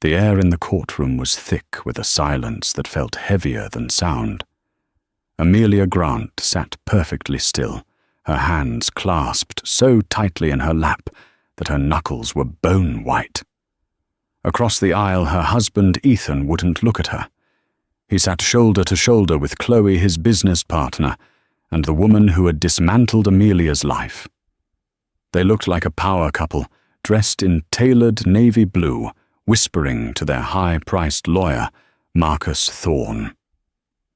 The air in the courtroom was thick with a silence that felt heavier than sound. Amelia Grant sat perfectly still, her hands clasped so tightly in her lap that her knuckles were bone white. Across the aisle, her husband Ethan wouldn't look at her. He sat shoulder to shoulder with Chloe, his business partner, and the woman who had dismantled Amelia's life. They looked like a power couple, dressed in tailored navy blue, whispering to their high-priced lawyer, Marcus Thorne.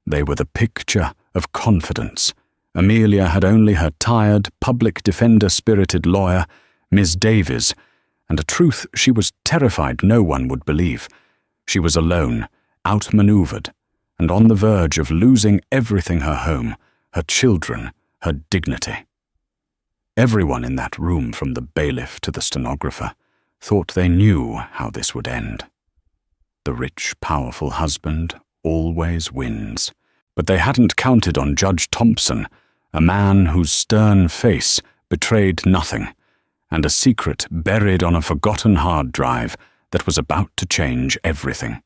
They were the picture of confidence. Amelia had only her tired, public defender-spirited lawyer, Ms. Davies, and a truth she was terrified no one would believe. She was alone, outmaneuvered, and on the verge of losing everything: her home, her children, her dignity. Everyone in that room, from the bailiff to the stenographer, thought they knew how this would end. The rich, powerful husband always wins. But they hadn't counted on Judge Thompson, a man whose stern face betrayed nothing, and a secret buried on a forgotten hard drive that was about to change everything.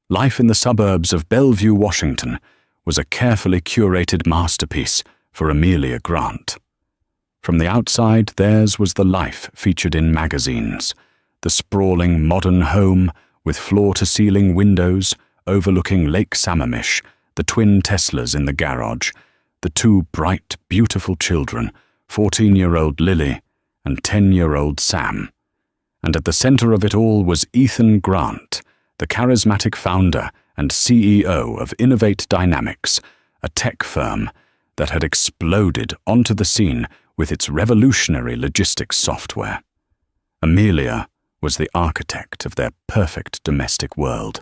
Life in the suburbs of Bellevue, Washington, was a carefully curated masterpiece for Amelia Grant. From the outside, theirs was the life featured in magazines, the sprawling modern home with floor-to-ceiling windows overlooking Lake Sammamish, the twin Teslas in the garage, the two bright, beautiful children, 14-year-old Lily and 10-year-old Sam. And at the center of it all was Ethan Grant, the charismatic founder and CEO of Innovate Dynamics, a tech firm that had exploded onto the scene with its revolutionary logistics software. Amelia was the architect of their perfect domestic world.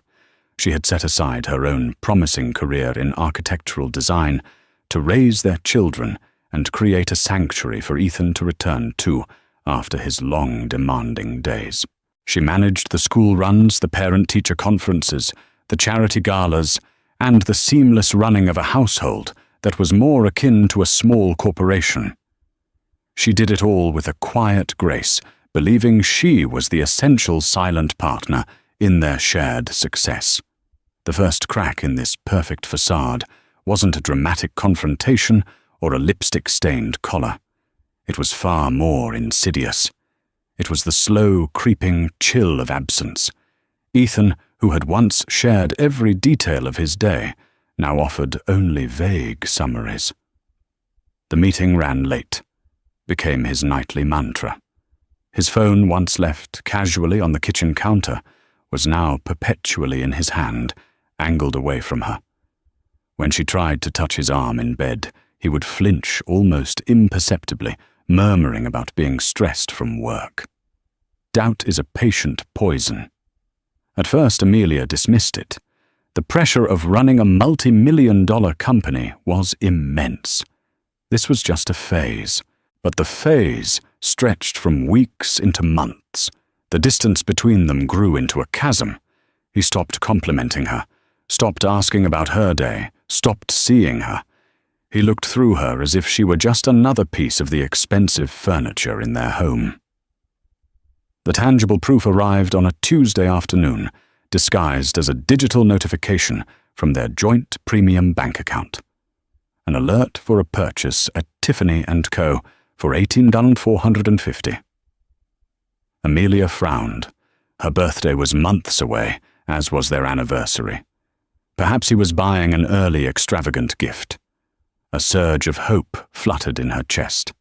She had set aside her own promising career in architectural design to raise their children and create a sanctuary for Ethan to return to after his long, demanding days. She managed the school runs, the parent-teacher conferences, the charity galas, and the seamless running of a household that was more akin to a small corporation. She did it all with a quiet grace, believing she was the essential silent partner in their shared success. The first crack in this perfect facade wasn't a dramatic confrontation or a lipstick-stained collar. It was far more insidious. It was the slow, creeping chill of absence. Ethan, who had once shared every detail of his day, now offered only vague summaries. The meeting ran late, became his nightly mantra. His phone, once left casually on the kitchen counter, was now perpetually in his hand, angled away from her. When she tried to touch his arm in bed, he would flinch almost imperceptibly, murmuring about being stressed from work. Doubt is a patient poison. At first, Amelia dismissed it. The pressure of running a multi-million-dollar company was immense. This was just a phase, but the phase stretched from weeks into months. The distance between them grew into a chasm. He stopped complimenting her, stopped asking about her day, stopped seeing her. He looked through her as if she were just another piece of the expensive furniture in their home. The tangible proof arrived on a Tuesday afternoon, disguised as a digital notification from their joint premium bank account. An alert for a purchase at Tiffany & Co. for $18,450. Amelia frowned. Her birthday was months away, as was their anniversary. Perhaps he was buying an early extravagant gift. A surge of hope fluttered in her chest.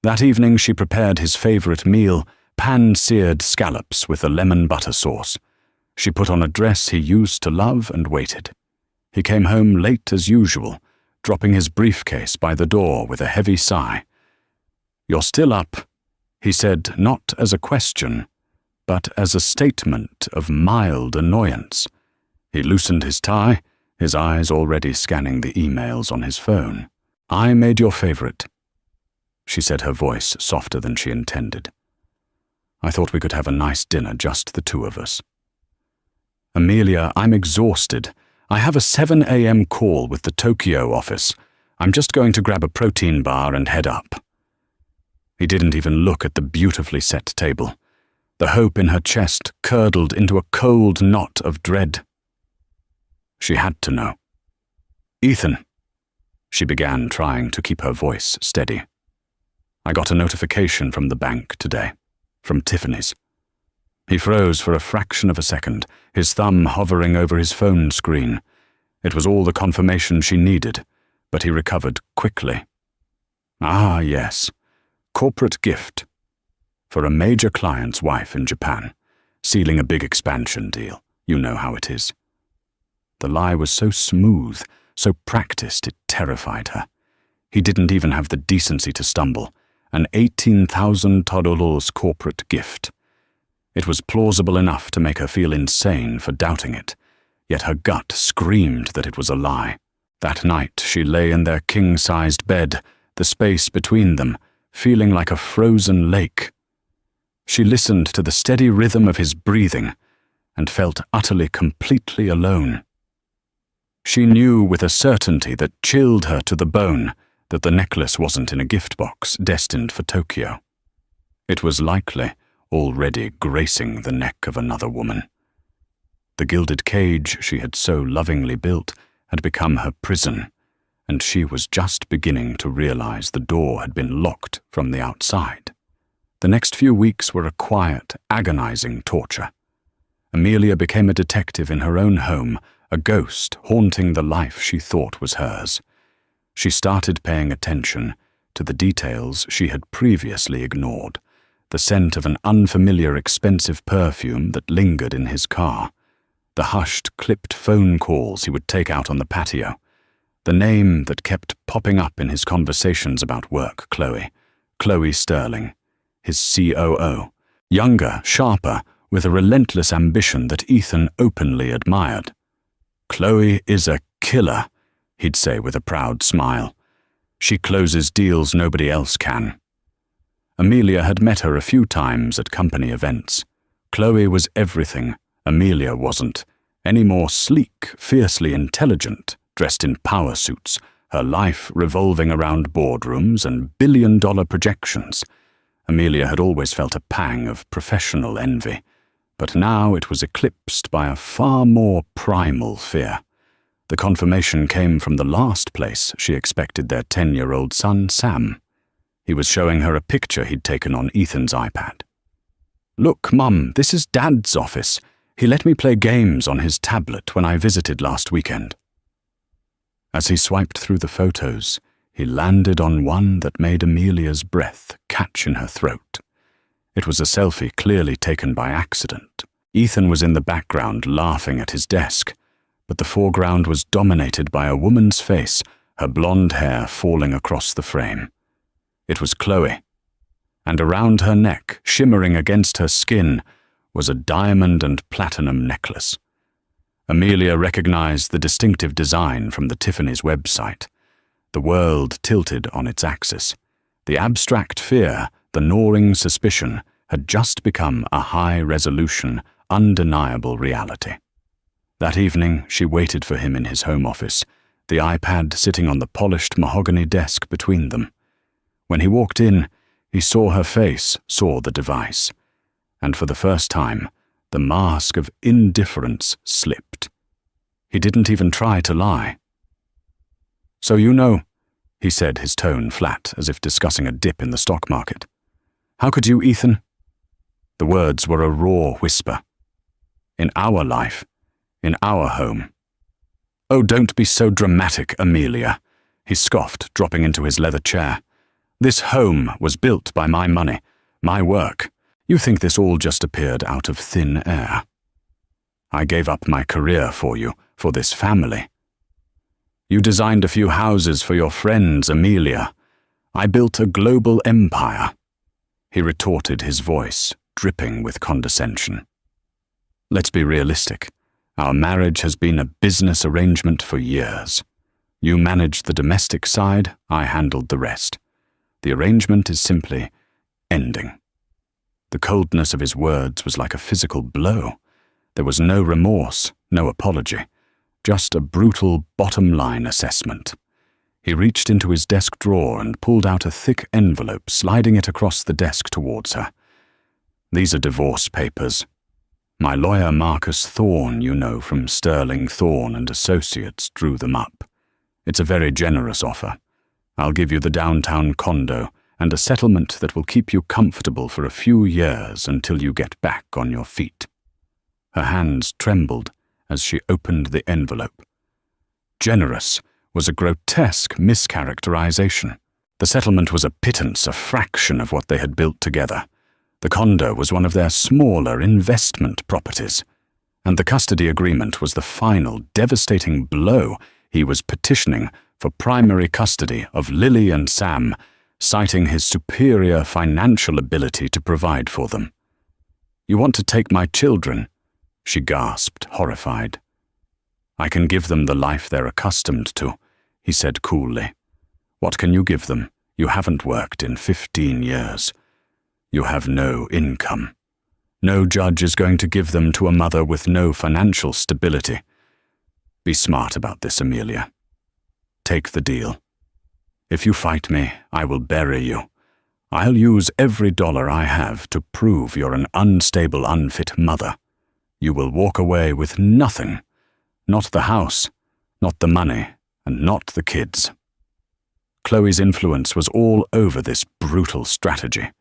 That evening she prepared his favorite meal, pan-seared scallops with a lemon butter sauce. She put on a dress he used to love and waited. He came home late as usual, dropping his briefcase by the door with a heavy sigh. "You're still up," he said, not as a question, but as a statement of mild annoyance. He loosened his tie, his eyes already scanning the emails on his phone. "I made your favorite," she said, her voice softer than she intended. "I thought we could have a nice dinner, just the two of us." "Amelia, I'm exhausted. I have a 7 a.m. call with the Tokyo office. I'm just going to grab a protein bar and head up." He didn't even look at the beautifully set table. The hope in her chest curdled into a cold knot of dread. She had to know. "Ethan," she began, trying to keep her voice steady. "I got a notification from the bank today, from Tiffany's." He froze for a fraction of a second, his thumb hovering over his phone screen. It was all the confirmation she needed, but he recovered quickly. "Ah, yes. Corporate gift. For a major client's wife in Japan, sealing a big expansion deal. You know how it is." The lie was so smooth, so practiced, it terrified her. He didn't even have the decency to stumble. An 18,000 torolos corporate gift. It was plausible enough to make her feel insane for doubting it, yet her gut screamed that it was a lie. That night she lay in their king-sized bed, the space between them, feeling like a frozen lake. She listened to the steady rhythm of his breathing and felt utterly, completely alone. She knew with a certainty that chilled her to the bone that the necklace wasn't in a gift box destined for Tokyo. It was likely already gracing the neck of another woman. The gilded cage she had so lovingly built had become her prison, and she was just beginning to realize the door had been locked from the outside. The next few weeks were a quiet, agonizing torture. Amelia became a detective in her own home, a ghost haunting the life she thought was hers. She started paying attention to the details she had previously ignored. The scent of an unfamiliar expensive perfume that lingered in his car, the hushed, clipped phone calls he would take out on the patio, the name that kept popping up in his conversations about work, Chloe Sterling, his COO, younger, sharper, with a relentless ambition that Ethan openly admired. "Chloe is a killer," he'd say with a proud smile. "She closes deals nobody else can." Amelia had met her a few times at company events. Chloe was everything Amelia wasn't, any more sleek, fiercely intelligent, dressed in power suits, her life revolving around boardrooms and billion-dollar projections. Amelia had always felt a pang of professional envy, but now it was eclipsed by a far more primal fear. The confirmation came from the last place she expected their 10-year-old son, Sam. He was showing her a picture he'd taken on Ethan's iPad. "Look, Mum, this is Dad's office. He let me play games on his tablet when I visited last weekend." As he swiped through the photos, he landed on one that made Amelia's breath catch in her throat. It was a selfie clearly taken by accident. Ethan was in the background laughing at his desk, but the foreground was dominated by a woman's face, her blonde hair falling across the frame. It was Chloe, and around her neck, shimmering against her skin, was a diamond and platinum necklace. Amelia recognized the distinctive design from the Tiffany's website. The world tilted on its axis. The abstract fear, the gnawing suspicion, had just become a high-resolution, undeniable reality. That evening, she waited for him in his home office, the iPad sitting on the polished mahogany desk between them. When he walked in, he saw her face, saw the device, and for the first time, the mask of indifference slipped. He didn't even try to lie. "So you know," he said, his tone flat, as if discussing a dip in the stock market. "How could you, Ethan?" The words were a raw whisper. "In our life, in our home." "Oh, don't be so dramatic, Amelia," he scoffed, dropping into his leather chair. "This home was built by my money, my work. You think this all just appeared out of thin air. I gave up my career for you, for this family. You designed a few houses for your friends, Amelia. I built a global empire." He retorted, his voice dripping with condescension. "Let's be realistic. Our marriage has been a business arrangement for years. You managed the domestic side, I handled the rest. The arrangement is simply ending." The coldness of his words was like a physical blow. There was no remorse, no apology, just a brutal bottom-line assessment. He reached into his desk drawer and pulled out a thick envelope, sliding it across the desk towards her. These are divorce papers. My lawyer Marcus Thorne, you know, from Sterling Thorne and Associates, drew them up. It's a very generous offer. I'll give you the downtown condo and a settlement that will keep you comfortable for a few years until you get back on your feet." Her hands trembled as she opened the envelope. Generous was a grotesque mischaracterization. The settlement was a pittance, a fraction of what they had built together. The condo was one of their smaller investment properties, and the custody agreement was the final devastating blow. He was petitioning for primary custody of Lily and Sam, citing his superior financial ability to provide for them. "You want to take my children?" she gasped, horrified. "I can give them the life they're accustomed to," he said coolly. "What can you give them? You haven't worked in 15 years. You have no income. No judge is going to give them to a mother with no financial stability. Be smart about this, Amelia. Take the deal. If you fight me, I will bury you. I'll use every dollar I have to prove you're an unstable, unfit mother. You will walk away with nothing. Not the house, not the money, and not the kids." Chloe's influence was all over this brutal strategy.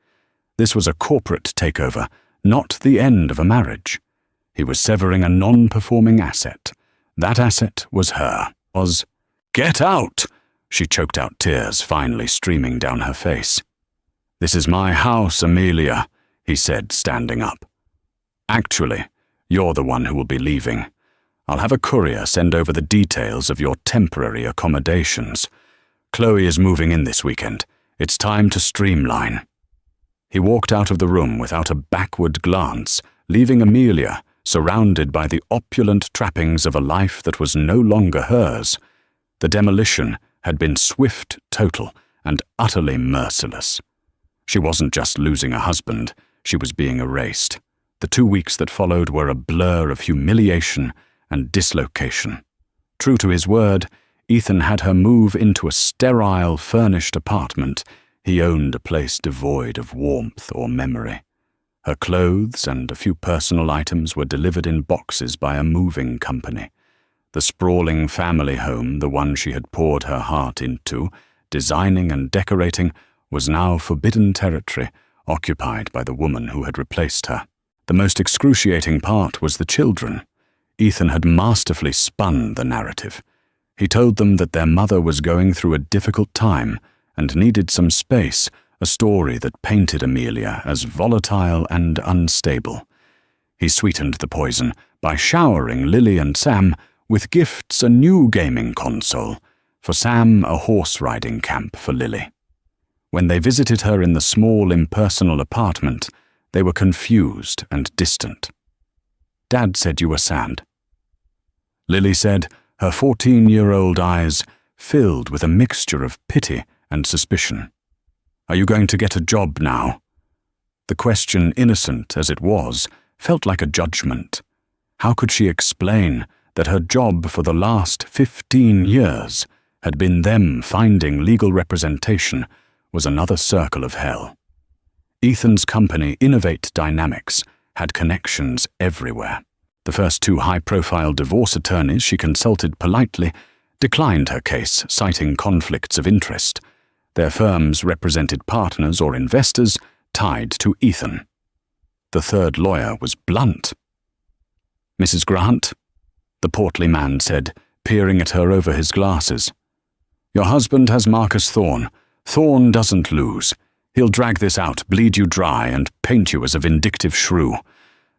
This was a corporate takeover, not the end of a marriage. He was severing a non-performing asset. That asset was her. "Get out!" She choked out tears, finally streaming down her face. "This is my house, Amelia," he said, standing up. "Actually, you're the one who will be leaving. I'll have a courier send over the details of your temporary accommodations. Chloe is moving in this weekend. It's time to streamline." He walked out of the room without a backward glance, leaving Amelia surrounded by the opulent trappings of a life that was no longer hers. The demolition had been swift, total, and utterly merciless. She wasn't just losing a husband, she was being erased. The 2 weeks that followed were a blur of humiliation and dislocation. True to his word, Ethan had her move into a sterile, furnished apartment. He owned a place devoid of warmth or memory. Her clothes and a few personal items were delivered in boxes by a moving company. The sprawling family home, the one she had poured her heart into, designing and decorating, was now forbidden territory, occupied by the woman who had replaced her. The most excruciating part was the children. Ethan had masterfully spun the narrative. He told them that their mother was going through a difficult time and needed some space, a story that painted Amelia as volatile and unstable. He sweetened the poison by showering Lily and Sam with gifts: a new gaming console, for Sam a horse-riding camp for Lily. When they visited her in the small, impersonal apartment, they were confused and distant. "Dad said you were sad." Lily said, her 14-year-old eyes filled with a mixture of pity and suspicion. "Are you going to get a job now?" The question, innocent as it was, felt like a judgment. How could she explain that her job for the last 15 years had been them finding legal representation was another circle of hell? Ethan's company, Innovate Dynamics, had connections everywhere. The first 2 high-profile divorce attorneys she consulted politely declined her case, citing conflicts of interest. Their firms represented partners or investors tied to Ethan. The third lawyer was blunt. "Mrs. Grant," the portly man said, peering at her over his glasses. "Your husband has Marcus Thorne. Thorne doesn't lose. He'll drag this out, bleed you dry, and paint you as a vindictive shrew.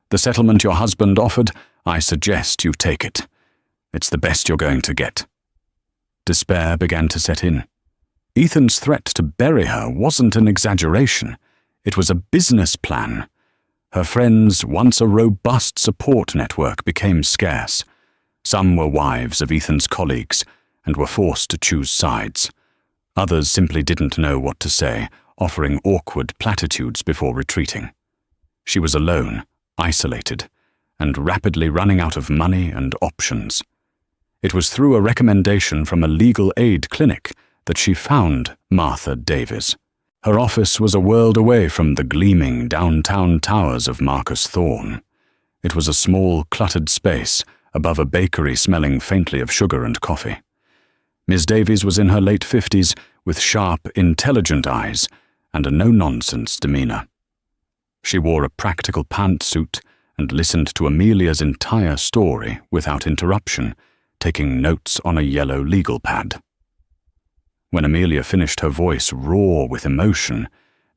The settlement your husband offered, I suggest you take it. It's the best you're going to get." Despair began to set in. Ethan's threat to bury her wasn't an exaggeration. It was a business plan. Her friends, once a robust support network, became scarce. Some were wives of Ethan's colleagues and were forced to choose sides. Others simply didn't know what to say, offering awkward platitudes before retreating. She was alone, isolated, and rapidly running out of money and options. It was through a recommendation from a legal aid clinic that she found Martha Davies. Her office was a world away from the gleaming downtown towers of Marcus Thorne. It was a small, cluttered space above a bakery smelling faintly of sugar and coffee. Miss Davies was in her late 50s with sharp, intelligent eyes and a no-nonsense demeanour. She wore a practical pantsuit and listened to Amelia's entire story without interruption, taking notes on a yellow legal pad. When Amelia finished, her voice raw with emotion,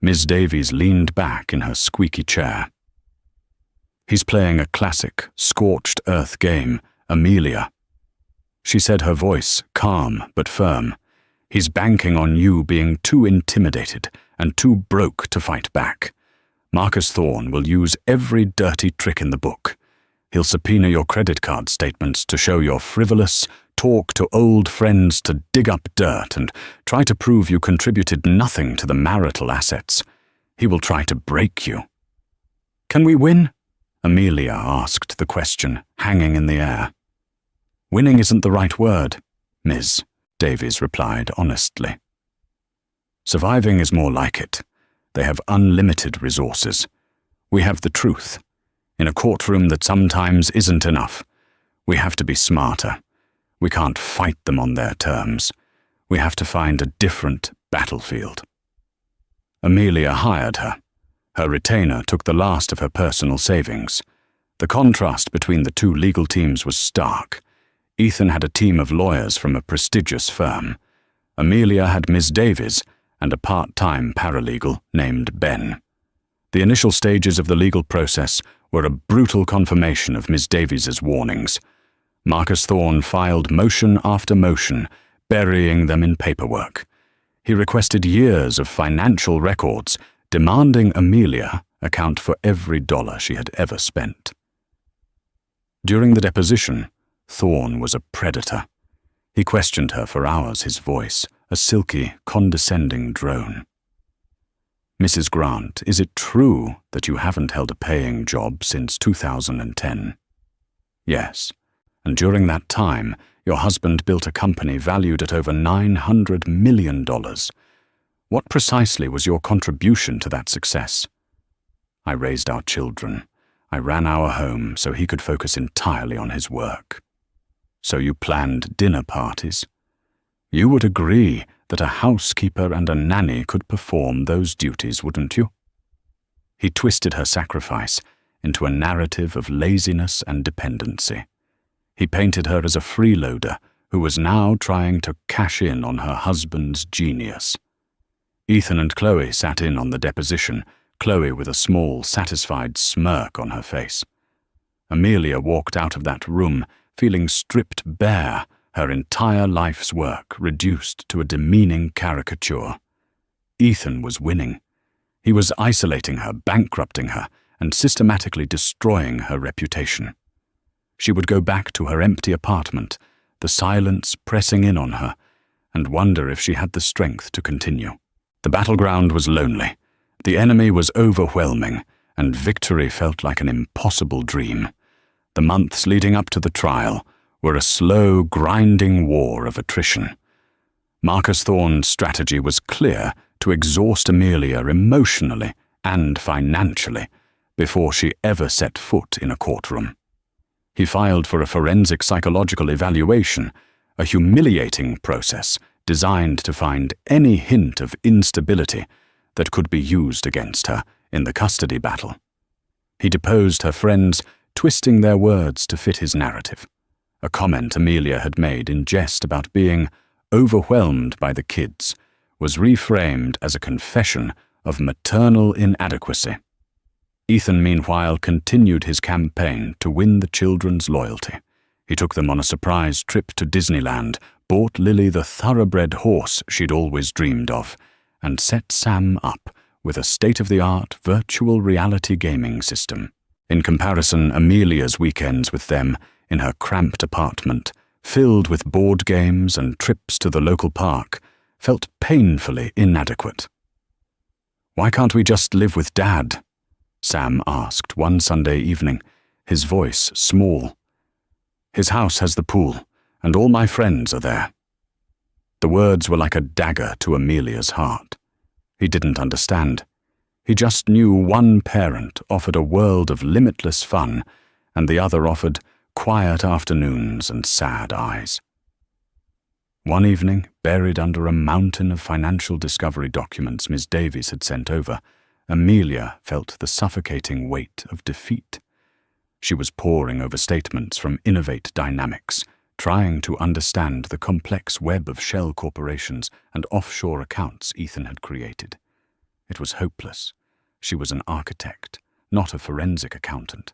Miss Davies leaned back in her squeaky chair. "He's playing a classic, scorched earth game, Amelia," she said, her voice calm but firm. "He's banking on you being too intimidated and too broke to fight back. Marcus Thorne will use every dirty trick in the book. He'll subpoena your credit card statements to show you're frivolous, talk to old friends to dig up dirt, and try to prove you contributed nothing to the marital assets. He will try to break you." "Can we win?" Amelia asked the question, hanging in the air. "Winning isn't the right word, Ms. Davies replied honestly. "Surviving is more like it. They have unlimited resources. We have the truth. In a courtroom that sometimes isn't enough. We have to be smarter. We can't fight them on their terms. We have to find a different battlefield." Amelia hired her. Her retainer took the last of her personal savings. The contrast between the two legal teams was stark. Ethan had a team of lawyers from a prestigious firm. Amelia had Miss Davies and a part-time paralegal named Ben. The initial stages of the legal process were a brutal confirmation of Miss Davies's warnings. Marcus Thorne filed motion after motion, burying them in paperwork. He requested years of financial records, demanding Amelia account for every dollar she had ever spent. During the deposition, Thorne was a predator. He questioned her for hours, his voice a silky, condescending drone. "Mrs. Grant, is it true that you haven't held a paying job since 2010? "Yes. And during that time, your husband built a company valued at over $900 million. What precisely was your contribution to that success?" "I raised our children. I ran our home so he could focus entirely on his work." "So you planned dinner parties? You would agree that a housekeeper and a nanny could perform those duties, wouldn't you?" He twisted her sacrifice into a narrative of laziness and dependency. He painted her as a freeloader who was now trying to cash in on her husband's genius. Ethan and Chloe sat in on the deposition, Chloe with a small, satisfied smirk on her face. Amelia walked out of that room feeling stripped bare, her entire life's work reduced to a demeaning caricature. Ethan was winning. He was isolating her, bankrupting her, and systematically destroying her reputation. She would go back to her empty apartment, the silence pressing in on her, and wonder if she had the strength to continue. The battleground was lonely. The enemy was overwhelming, and victory felt like an impossible dream. The months leading up to the trial were a slow, grinding war of attrition. Marcus Thorne's strategy was clear: to exhaust Amelia emotionally and financially before she ever set foot in a courtroom. He filed for a forensic psychological evaluation, a humiliating process designed to find any hint of instability that could be used against her in the custody battle. He deposed her friends, twisting their words to fit his narrative. A comment Amelia had made in jest about being overwhelmed by the kids was reframed as a confession of maternal inadequacy. Ethan, meanwhile, continued his campaign to win the children's loyalty. He took them on a surprise trip to Disneyland, bought Lily the thoroughbred horse she'd always dreamed of, and set Sam up with a state-of-the-art virtual reality gaming system. In comparison, Amelia's weekends with them, in her cramped apartment, filled with board games and trips to the local park, felt painfully inadequate. "Why can't we just live with Dad?" Sam asked one Sunday evening, his voice small. "His house has the pool, and all my friends are there." The words were like a dagger to Amelia's heart. He didn't understand. He just knew one parent offered a world of limitless fun, and the other offered quiet afternoons and sad eyes. One evening, buried under a mountain of financial discovery documents Miss Davies had sent over, Amelia felt the suffocating weight of defeat. She was poring over statements from Innovate Dynamics, trying to understand the complex web of shell corporations and offshore accounts Ethan had created. It was hopeless. She was an architect, not a forensic accountant.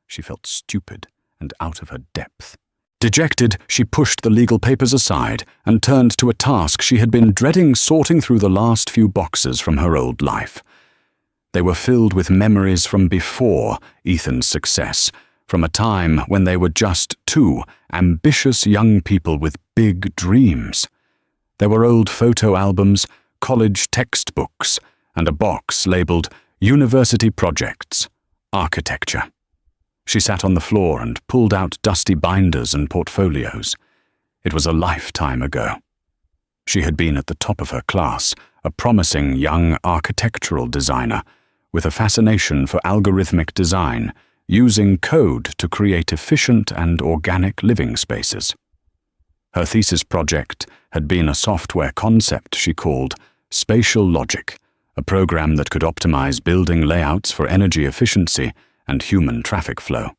She felt stupid and out of her depth. Dejected, she pushed the legal papers aside and turned to a task she had been dreading, sorting through the last few boxes from her old life. They were filled with memories from before Ethan's success, from a time when they were just two ambitious young people with big dreams. There were old photo albums, college textbooks, and a box labeled University Projects, Architecture. She sat on the floor and pulled out dusty binders and portfolios. It was a lifetime ago. She had been at the top of her class, a promising young architectural designer, with a fascination for algorithmic design, using code to create efficient and organic living spaces. Her thesis project had been a software concept she called Spatial Logic, a program that could optimize building layouts for energy efficiency and human traffic flow.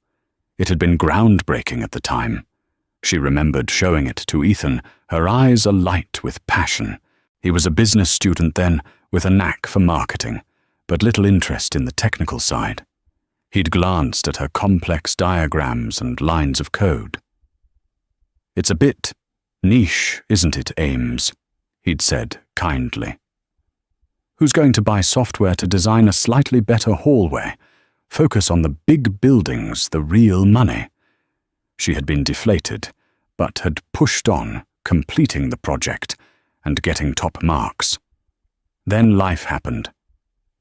It had been groundbreaking at the time. She remembered showing it to Ethan, her eyes alight with passion. He was a business student then, with a knack for marketing, but little interest in the technical side. He'd glanced at her complex diagrams and lines of code. "It's a bit niche, isn't it, Ames?" he'd said kindly. "Who's going to buy software to design a slightly better hallway? Focus on the big buildings, the real money." She had been deflated, but had pushed on, completing the project and getting top marks. Then life happened.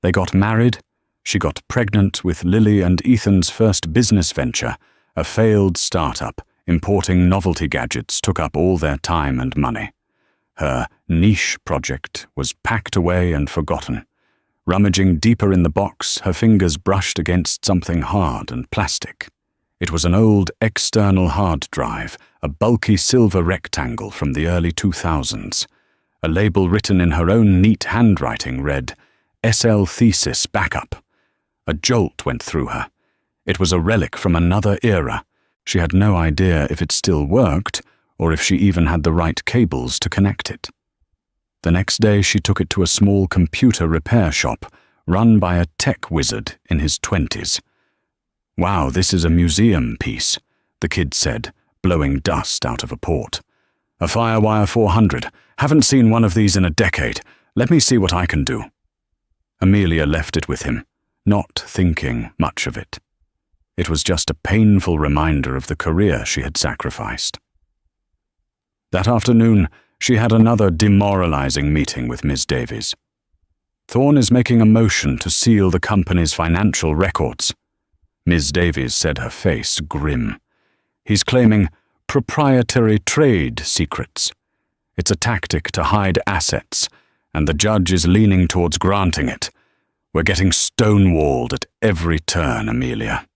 They got married. She got pregnant with Lily and Ethan's first business venture, a failed startup. Importing novelty gadgets took up all their time and money. Her niche project was packed away and forgotten. Rummaging deeper in the box, her fingers brushed against something hard and plastic. It was an old external hard drive, a bulky silver rectangle from the early 2000s. A label written in her own neat handwriting read, "SL Thesis Backup." A jolt went through her. It was a relic from another era. She had no idea if it still worked, or if she even had the right cables to connect it. The next day she took it to a small computer repair shop, run by a tech wizard in his 20s. "Wow, this is a museum piece," the kid said, blowing dust out of a port. "A Firewire 400. Haven't seen one of these in a decade. Let me see what I can do." Amelia left it with him, not thinking much of it. It was just a painful reminder of the career she had sacrificed. That afternoon, she had another demoralizing meeting with Miss Davies. "Thorne is making a motion to seal the company's financial records." Miss Davies said, her face grim. "He's claiming proprietary trade secrets. It's a tactic to hide assets, and the judge is leaning towards granting it. We're getting stonewalled at every turn, Amelia."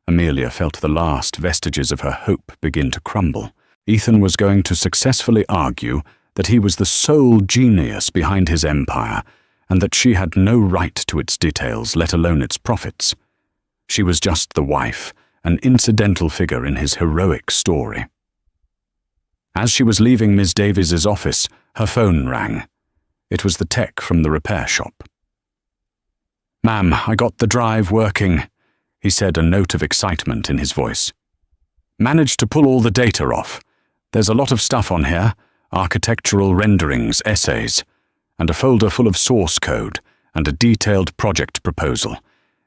Amelia felt the last vestiges of her hope begin to crumble. Ethan was going to successfully argue that he was the sole genius behind his empire, and that she had no right to its details, let alone its profits. She was just the wife, an incidental figure in his heroic story. As she was leaving Miss Davies's office, her phone rang. It was the tech from the repair shop. "Ma'am, I got the drive working," he said, a note of excitement in his voice. "Managed to pull all the data off. There's a lot of stuff on here, architectural renderings, essays, and a folder full of source code and a detailed project proposal.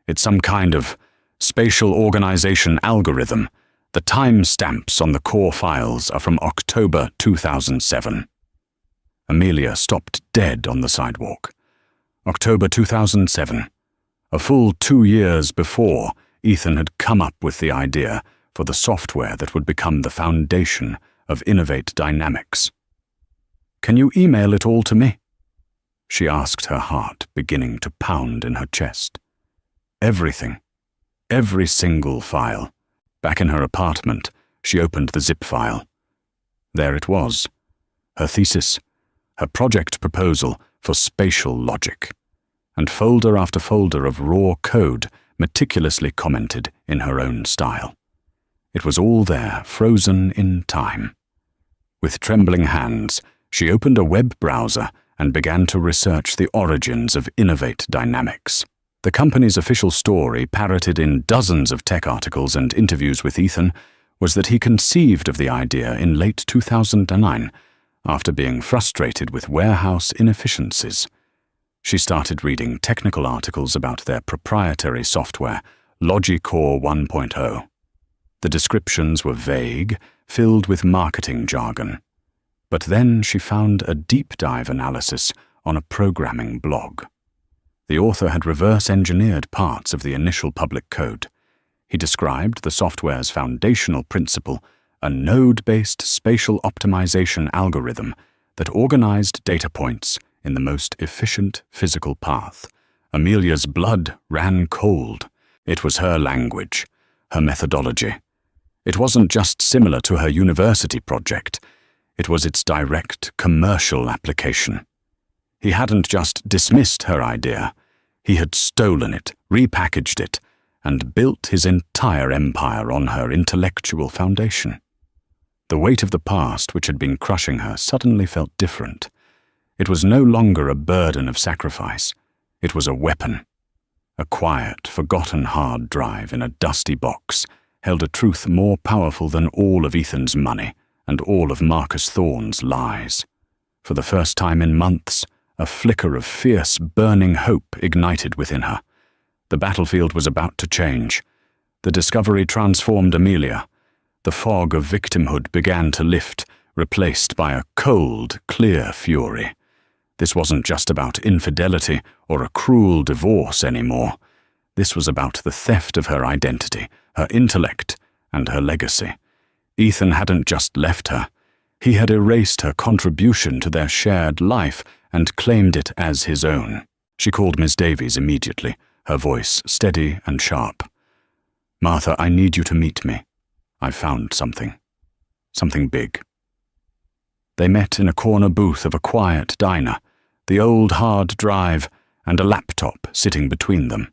It's some kind of spatial organization algorithm. The timestamps on the core files are from October 2007. Amelia stopped dead on the sidewalk. October 2007. A full 2 years before, Ethan had come up with the idea for the software that would become the foundation of Innovate Dynamics. "Can you email it all to me?" she asked, her heart beginning to pound in her chest. Everything. Every single file. Back in her apartment, she opened the zip file. There it was. Her thesis, her project proposal for spatial logic, and folder after folder of raw code meticulously commented in her own style. It was all there, frozen in time. With trembling hands, she opened a web browser and began to research the origins of Innovate Dynamics. The company's official story, parroted in dozens of tech articles and interviews with Ethan, was that he conceived of the idea in late 2009, after being frustrated with warehouse inefficiencies. She started reading technical articles about their proprietary software, Logicore 1.0. The descriptions were vague, filled with marketing jargon. But then she found a deep dive analysis on a programming blog. The author had reverse-engineered parts of the initial public code. He described the software's foundational principle, a node-based spatial optimization algorithm that organized data points in the most efficient physical path. Amelia's blood ran cold. It was her language, her methodology. It wasn't just similar to her university project. It was its direct commercial application. He hadn't just dismissed her idea. He had stolen it, repackaged it, and built his entire empire on her intellectual foundation. The weight of the past which had been crushing her suddenly felt different. It was no longer a burden of sacrifice. It was a weapon. A quiet, forgotten hard drive in a dusty box held a truth more powerful than all of Ethan's money and all of Marcus Thorne's lies. For the first time in months, a flicker of fierce, burning hope ignited within her. The battlefield was about to change. The discovery transformed Amelia. The fog of victimhood began to lift, replaced by a cold, clear fury. This wasn't just about infidelity or a cruel divorce anymore. This was about the theft of her identity, her intellect, and her legacy. Ethan hadn't just left her. He had erased her contribution to their shared life and claimed it as his own. She called Miss Davies immediately, her voice steady and sharp. "Martha, I need you to meet me. I've found something. Something big." They met in a corner booth of a quiet diner, the old hard drive and a laptop sitting between them.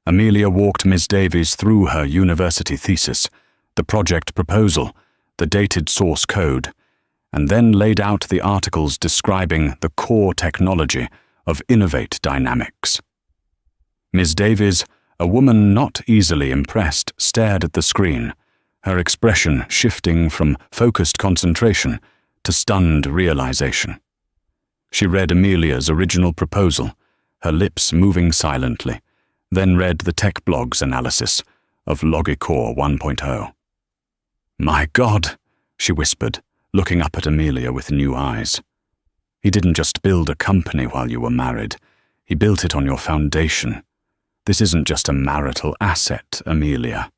Amelia walked Miss Davies through her university thesis, the project proposal, the dated source code, and then laid out the articles describing the core technology of Innovate Dynamics. Miss Davies, a woman not easily impressed, stared at the screen, her expression shifting from focused concentration to stunned realization. She read Amelia's original proposal, her lips moving silently, then read the tech blog's analysis of Logicore 1.0. "My God," she whispered, looking up at Amelia with new eyes. "He didn't just build a company while you were married. He built it on your foundation. This isn't just a marital asset, Amelia.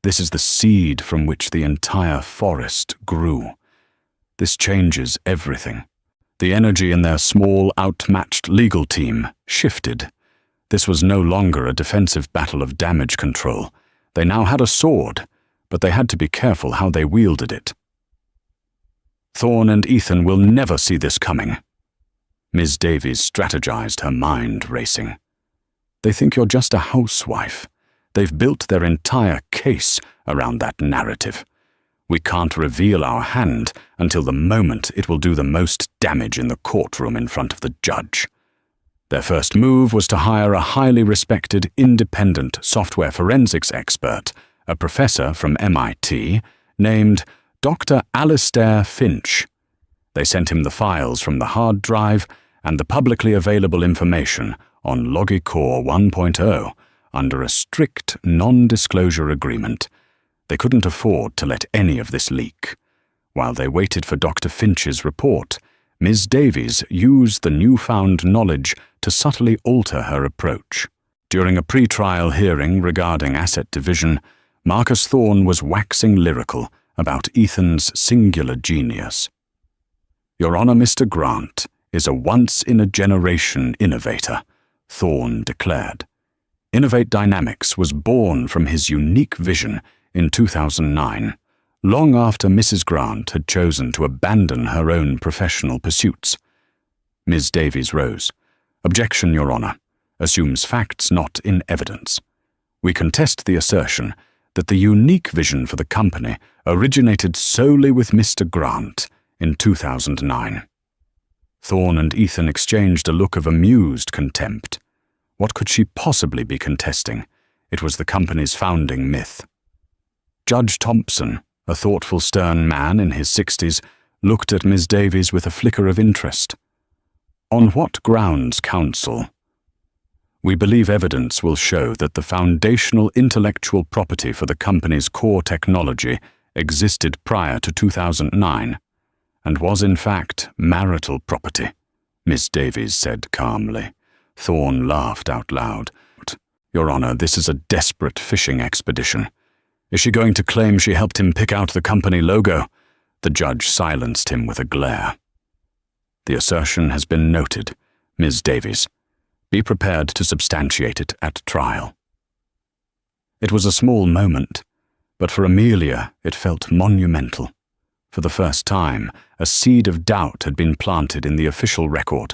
This is the seed from which the entire forest grew. This changes everything." The energy in their small, outmatched legal team shifted. This was no longer a defensive battle of damage control. They now had a sword, but they had to be careful how they wielded it. "Thorne and Ethan will never see this coming." Miss Davies strategized, her mind racing. "They think you're just a housewife. They've built their entire case around that narrative. We can't reveal our hand until the moment it will do the most damage in the courtroom in front of the judge." Their first move was to hire a highly respected independent software forensics expert, a professor from MIT, named Dr. Alistair Finch. They sent him the files from the hard drive and the publicly available information on Logicore 1.0 under a strict non-disclosure agreement. They couldn't afford to let any of this leak. While they waited for Dr. Finch's report, Ms. Davies used the newfound knowledge to subtly alter her approach. During a pre-trial hearing regarding asset division, Marcus Thorne was waxing lyrical about Ethan's singular genius. "Your Honor, Mr. Grant, is a once-in-a-generation innovator, Thorne declared. Innovate Dynamics was born from his unique vision in 2009, long after Mrs. Grant had chosen to abandon her own professional pursuits. Ms. Davies rose. Objection, Your Honour. Assumes facts not in evidence. We contest the assertion that the unique vision for the company originated solely with Mr. Grant in 2009. Thorne and Ethan exchanged a look of amused contempt. What could she possibly be contesting? It was the company's founding myth. Judge Thompson, a thoughtful, stern man in his 60s, looked at Ms. Davies with a flicker of interest. On what grounds, counsel? We believe evidence will show that the foundational intellectual property for the company's core technology existed prior to 2009, and was in fact marital property, Miss Davies said calmly. Thorne laughed out loud. Your Honour, this is a desperate fishing expedition. Is she going to claim she helped him pick out the company logo? The judge silenced him with a glare. The assertion has been noted, Ms. Davies. Be prepared to substantiate it at trial. It was a small moment, but for Amelia it felt monumental. For the first time, a seed of doubt had been planted in the official record.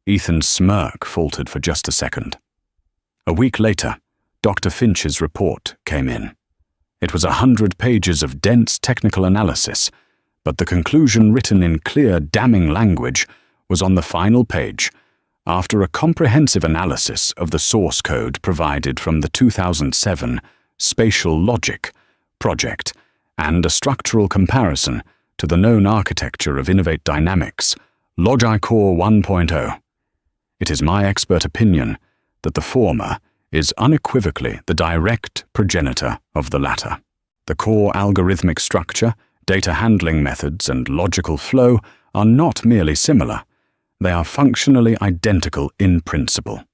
Ethan's smirk faltered for just a second. A week later, Dr. Finch's report came in. It was 100 pages of dense technical analysis, but the conclusion written in clear, damning language was on the final page, after a comprehensive analysis of the source code provided from the 2007 Spatial Logic project and a structural comparison to the known architecture of Innovate Dynamics, LogiCore 1.0. It is my expert opinion that the former is unequivocally the direct progenitor of the latter. The core algorithmic structure, data handling methods, and logical flow are not merely similar, they are functionally identical in principle.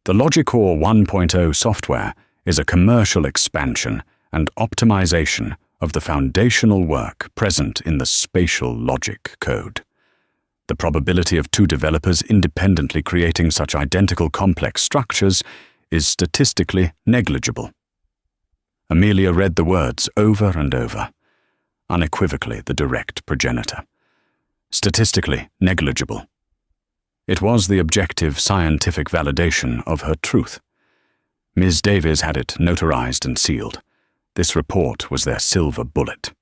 The LogiCore 1.0 software is a commercial expansion and optimization of the foundational work present in the spatial logic code. The probability of two developers independently creating such identical complex structures is statistically negligible. Amelia read the words over and over. Unequivocally the direct progenitor. Statistically negligible. It was the objective scientific validation of her truth. Ms. Davies had it notarized and sealed. This report was their silver bullet.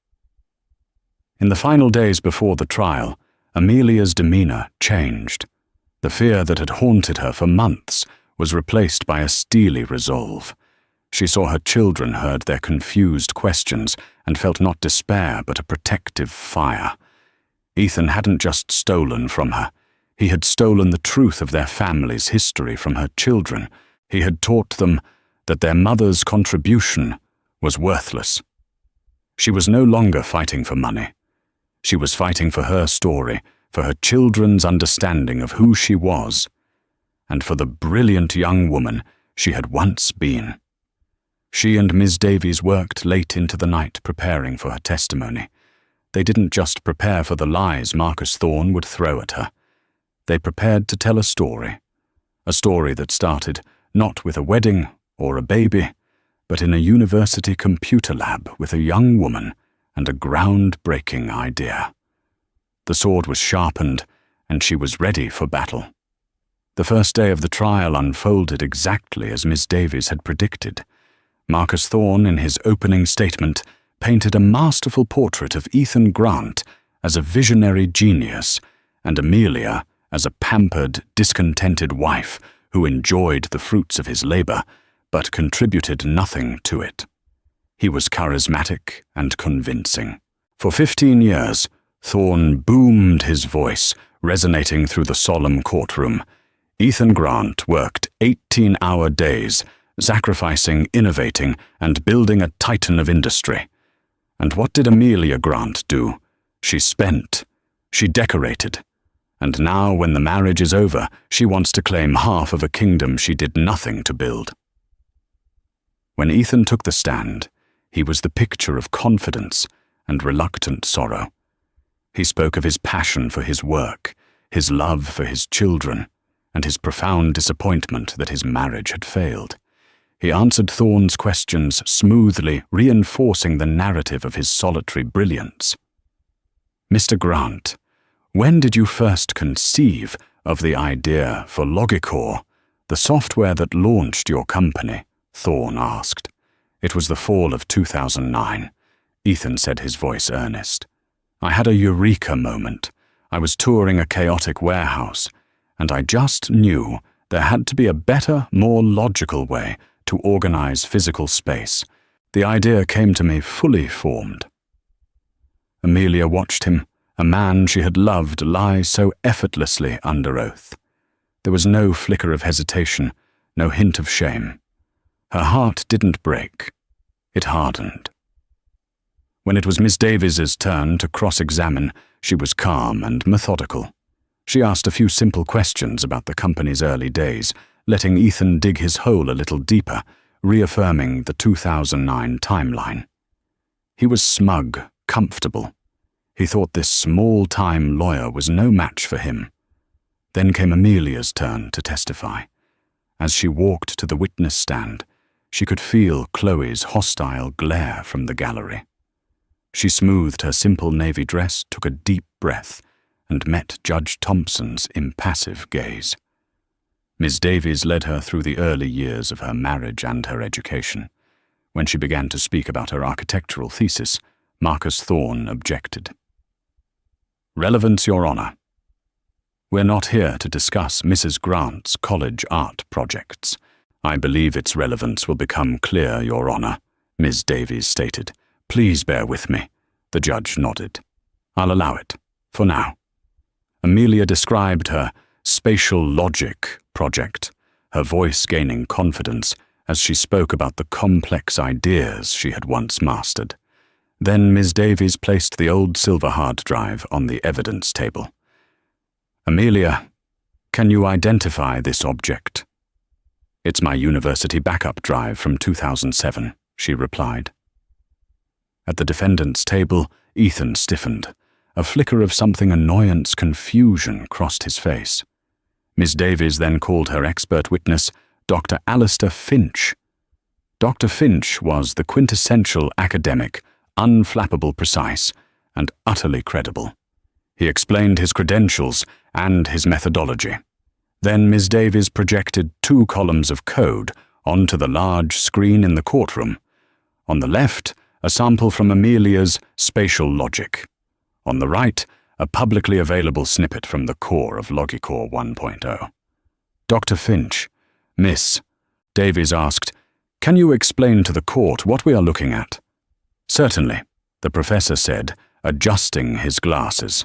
In the final days before the trial, Amelia's demeanor changed. The fear that had haunted her for months was replaced by a steely resolve. She saw her children, heard their confused questions, and felt not despair but a protective fire. Ethan hadn't just stolen from her. He had stolen the truth of their family's history from her children. He had taught them that their mother's contribution was worthless. She was no longer fighting for money. She was fighting for her story, for her children's understanding of who she was, and for the brilliant young woman she had once been. She and Ms. Davies worked late into the night preparing for her testimony. They didn't just prepare for the lies Marcus Thorne would throw at her. They prepared to tell a story that started not with a wedding or a baby, but in a university computer lab with a young woman and a groundbreaking idea. The sword was sharpened, and she was ready for battle. The first day of the trial unfolded exactly as Miss Davies had predicted. Marcus Thorne, in his opening statement, painted a masterful portrait of Ethan Grant as a visionary genius and Amelia as a pampered, discontented wife who enjoyed the fruits of his labor but contributed nothing to it. He was charismatic and convincing. For 15 years, Thorne boomed his voice, resonating through the solemn courtroom. Ethan Grant worked 18-hour days, sacrificing, innovating, and building a titan of industry. And what did Amelia Grant do? She spent. She decorated. And now, when the marriage is over, she wants to claim half of a kingdom she did nothing to build. When Ethan took the stand, he was the picture of confidence and reluctant sorrow. He spoke of his passion for his work, his love for his children, and his profound disappointment that his marriage had failed. He answered Thorne's questions smoothly, reinforcing the narrative of his solitary brilliance. "Mr. Grant, when did you first conceive of the idea for Logicor, the software that launched your company?" Thorne asked. "It was the fall of 2009. Ethan said, his voice earnest. "I had a eureka moment. I was touring a chaotic warehouse, and I just knew there had to be a better, more logical way to organize physical space. The idea came to me fully formed." Amelia watched him, a man she had loved, lie so effortlessly under oath. There was no flicker of hesitation, no hint of shame. Her heart didn't break. It hardened. When it was Miss Davies's turn to cross-examine, she was calm and methodical. She asked a few simple questions about the company's early days, letting Ethan dig his hole a little deeper, reaffirming the 2009 timeline. He was smug, comfortable. He thought this small-time lawyer was no match for him. Then came Amelia's turn to testify. As she walked to the witness stand, she could feel Chloe's hostile glare from the gallery. She smoothed her simple navy dress, took a deep breath, and met Judge Thompson's impassive gaze. Miss Davies led her through the early years of her marriage and her education. When she began to speak about her architectural thesis, Marcus Thorne objected. "Relevance, Your Honor. We're not here to discuss Mrs. Grant's college art projects. I believe its relevance will become clear, Your Honor," Miss Davies stated. "Please bear with me." The judge nodded. "I'll allow it, for now." Amelia described her spatial logic project, her voice gaining confidence as she spoke about the complex ideas she had once mastered. Then Miss Davies placed the old silver hard drive on the evidence table. "Amelia, can you identify this object?" "It's my university backup drive from 2007, she replied. At the defendant's table, Ethan stiffened. A flicker of something annoyance, confusion crossed his face. Miss Davies then called her expert witness, Dr. Alistair Finch. Dr. Finch was the quintessential academic, unflappable precise, and utterly credible. He explained his credentials and his methodology. Then Miss Davies projected 2 columns of code onto the large screen in the courtroom. On the left, a sample from Amelia's spatial logic. On the right, a publicly available snippet from the core of Logicor 1.0. "Dr. Finch, Miss," Davies asked, "can you explain to the court what we are looking at?" "Certainly," the professor said, adjusting his glasses.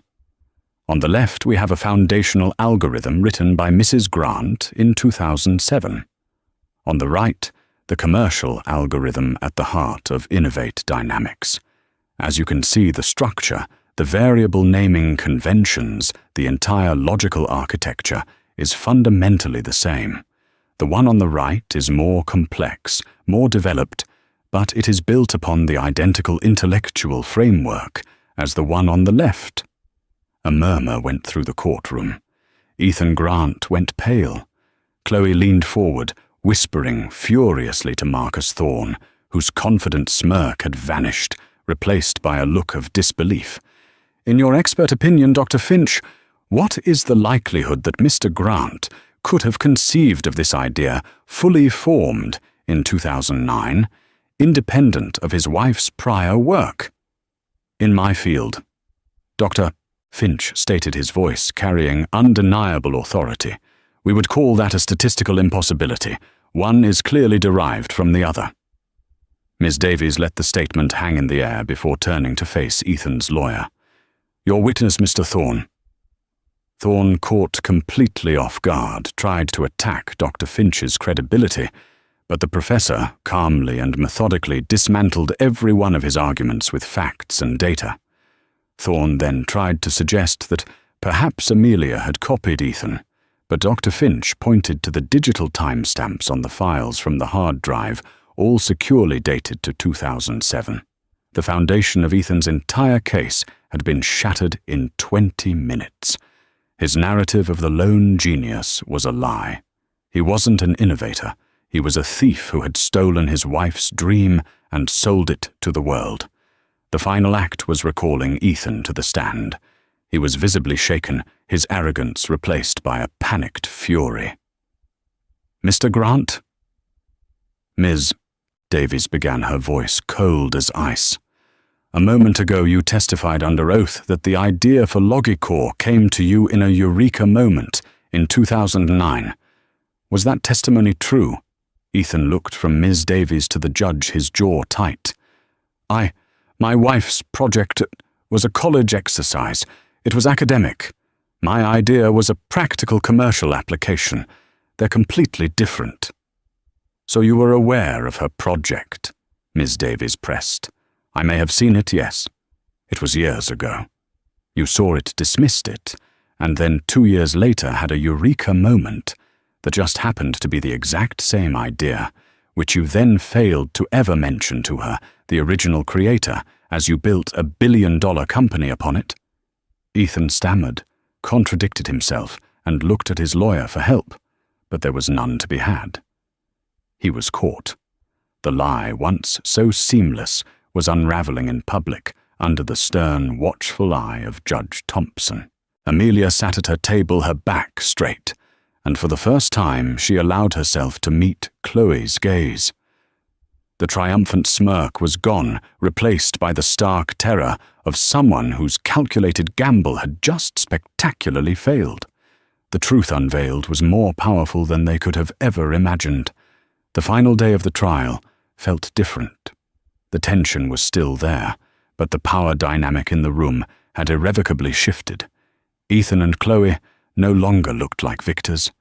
"On the left, we have a foundational algorithm written by Mrs. Grant in 2007. On the right, the commercial algorithm at the heart of Innovate Dynamics. As you can see, the structure, the variable naming conventions, the entire logical architecture is fundamentally the same. The one on the right is more complex, more developed, but it is built upon the identical intellectual framework as the one on the left." A murmur went through the courtroom. Ethan Grant went pale. Chloe leaned forward, whispering furiously to Marcus Thorne, whose confident smirk had vanished, replaced by a look of disbelief. "In your expert opinion, Dr. Finch, what is the likelihood that Mr. Grant could have conceived of this idea fully formed in 2009, independent of his wife's prior work?" "In my field," Dr. Finch stated, his voice carrying undeniable authority, "we would call that a statistical impossibility. One is clearly derived from the other." Miss Davies let the statement hang in the air before turning to face Ethan's lawyer. "Your witness, Mr. Thorne." Thorne, caught completely off guard, tried to attack Dr. Finch's credibility, but the professor calmly and methodically dismantled every one of his arguments with facts and data. Thorne then tried to suggest that perhaps Amelia had copied Ethan, but Dr. Finch pointed to the digital timestamps on the files from the hard drive, all securely dated to 2007. The foundation of Ethan's entire case had been shattered in 20 minutes. His narrative of the lone genius was a lie. He wasn't an innovator. He was a thief who had stolen his wife's dream and sold it to the world. The final act was recalling Ethan to the stand. He was visibly shaken, his arrogance replaced by a panicked fury. "Mr. Grant?" "Ms." Davies began, her voice cold as ice. "A moment ago you testified under oath that the idea for Logicor came to you in a eureka moment in 2009. Was that testimony true?" Ethan looked from Ms. Davies to the judge, his jaw tight. My wife's project was a college exercise. It was academic. My idea was a practical commercial application. They're completely different." "So you were aware of her project?" Ms. Davies pressed. "I may have seen it, yes. It was years ago. You saw it, dismissed it, and then 2 years later had a eureka moment that just happened to be the exact same idea, which you then failed to ever mention to her, the original creator, as you built a billion-dollar company upon it." Ethan stammered, contradicted himself, and looked at his lawyer for help, but there was none to be had. He was caught. The lie, once so seamless, was unraveling in public under the stern, watchful eye of Judge Thompson. Amelia sat at her table, her back straight, and for the first time she allowed herself to meet Chloe's gaze. The triumphant smirk was gone, replaced by the stark terror of someone whose calculated gamble had just spectacularly failed. The truth unveiled was more powerful than they could have ever imagined. The final day of the trial felt different. The tension was still there, but the power dynamic in the room had irrevocably shifted. Ethan and Chloe no longer looked like victors.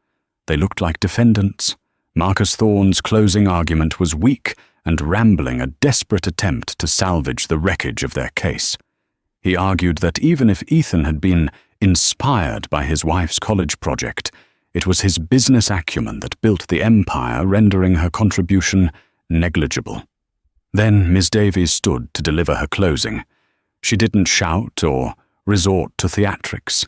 They looked like defendants. Marcus Thorne's closing argument was weak and rambling, a desperate attempt to salvage the wreckage of their case. He argued that even if Ethan had been inspired by his wife's college project, it was his business acumen that built the empire, rendering her contribution negligible. Then Miss Davies stood to deliver her closing. She didn't shout or resort to theatrics.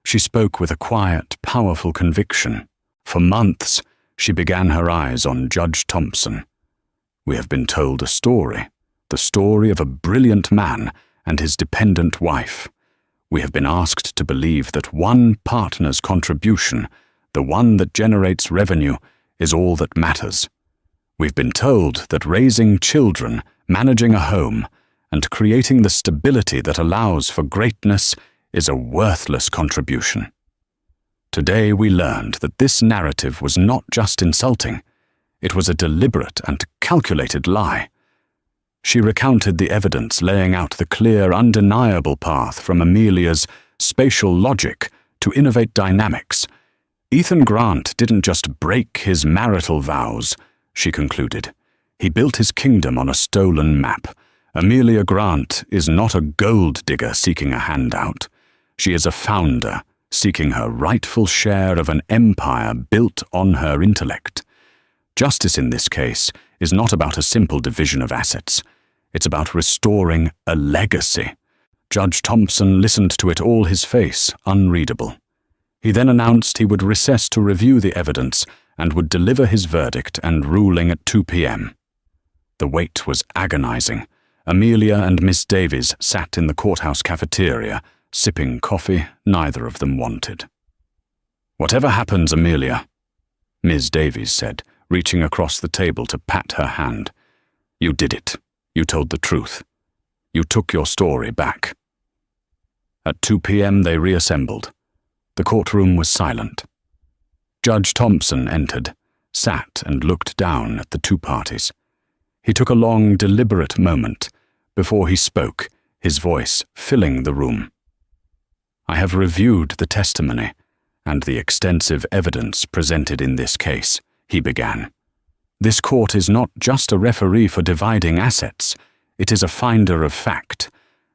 She spoke with a quiet, powerful conviction. For months, she began her eyes on Judge Thompson. "We have been told a story, the story of a brilliant man and his dependent wife. We have been asked to believe that one partner's contribution, the one that generates revenue, is all that matters. We've been told that raising children, managing a home, and creating the stability that allows for greatness is a worthless contribution. Today we learned that this narrative was not just insulting, it was a deliberate and calculated lie." She recounted the evidence, laying out the clear, undeniable path from Amelia's spatial logic to innovate dynamics. "Ethan Grant didn't just break his marital vows," she concluded. "He built his kingdom on a stolen map. Amelia Grant is not a gold digger seeking a handout. She is a founder seeking her rightful share of an empire built on her intellect. Justice in this case is not about a simple division of assets. It's about restoring a legacy." Judge Thompson listened to it, all his face unreadable. He then announced he would recess to review the evidence and would deliver his verdict and ruling at 2 p.m. The wait was agonizing. Amelia and Miss Davies sat in the courthouse cafeteria, sipping coffee neither of them wanted. "Whatever happens, Amelia," Ms. Davies said, reaching across the table to pat her hand, "you did it. You told the truth. You took your story back." At 2 p.m. they reassembled. The courtroom was silent. Judge Thompson entered, sat and looked down at the two parties. He took a long, deliberate moment before he spoke, his voice filling the room. "I have reviewed the testimony and the extensive evidence presented in this case," he began. "This court is not just a referee for dividing assets, it is a finder of fact,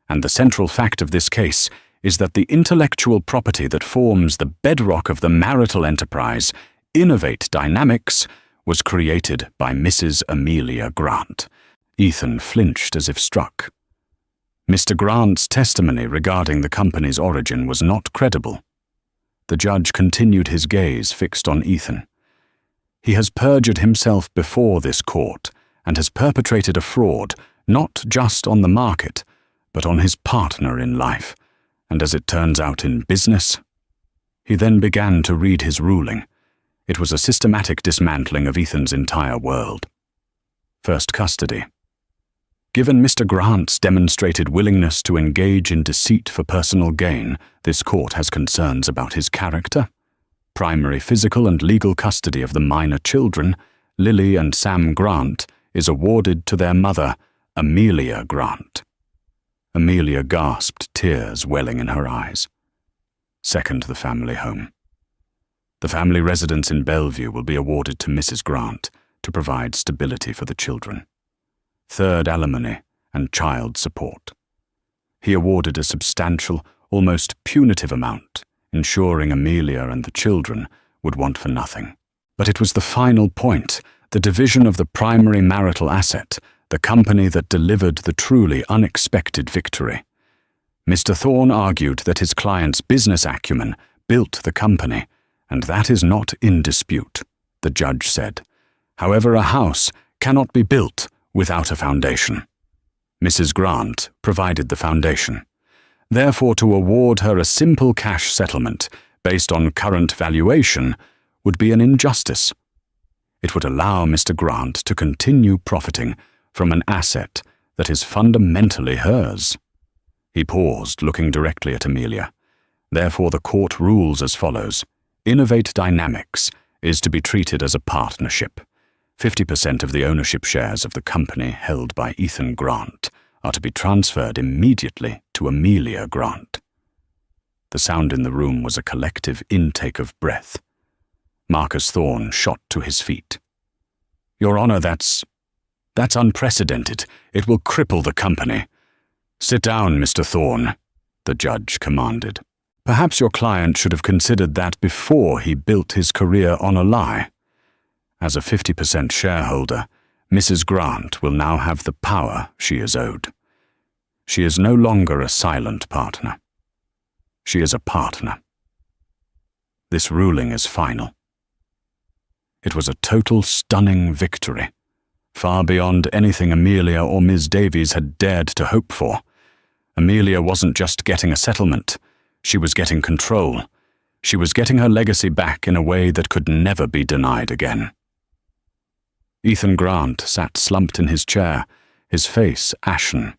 and the central fact of this case is that the intellectual property that forms the bedrock of the marital enterprise, Innovate Dynamics, was created by Mrs. Amelia Grant." Ethan flinched as if struck. Mr. Grant's testimony regarding the company's origin was not credible. The judge continued his gaze fixed on Ethan. He has perjured himself before this court and has perpetrated a fraud not just on the market, but on his partner in life, and as it turns out in business. He then began to read his ruling. It was a systematic dismantling of Ethan's entire world. First custody. Given Mr. Grant's demonstrated willingness to engage in deceit for personal gain, this court has concerns about his character. Primary physical and legal custody of the minor children, Lily and Sam Grant, is awarded to their mother, Amelia Grant. Amelia gasped, tears welling in her eyes. Second, the family home. The family residence in Bellevue will be awarded to Mrs. Grant to provide stability for the children. Third, alimony and child support. He awarded a substantial, almost punitive amount, ensuring Amelia and the children would want for nothing. But it was the final point, the division of the primary marital asset, the company that delivered the truly unexpected victory. Mr. Thorne argued that his client's business acumen built the company, and that is not in dispute, the judge said. However, a house cannot be built without a foundation. Mrs. Grant provided the foundation. Therefore, to award her a simple cash settlement based on current valuation would be an injustice. It would allow Mr. Grant to continue profiting from an asset that is fundamentally hers. He paused, looking directly at Amelia. Therefore, the court rules as follows. Innovate Dynamics is to be treated as a partnership. 50% of the ownership shares of the company held by Ethan Grant are to be transferred immediately to Amelia Grant. The sound in the room was a collective intake of breath. Marcus Thorne shot to his feet. Your Honor, that's unprecedented. It will cripple the company. Sit down, Mr. Thorne, the judge commanded. Perhaps your client should have considered that before he built his career on a lie. As a 50% shareholder, Mrs. Grant will now have the power she is owed. She is no longer a silent partner. She is a partner. This ruling is final. It was a total stunning victory, far beyond anything Amelia or Ms. Davies had dared to hope for. Amelia wasn't just getting a settlement, she was getting control. She was getting her legacy back in a way that could never be denied again. Ethan Grant sat slumped in his chair, his face ashen.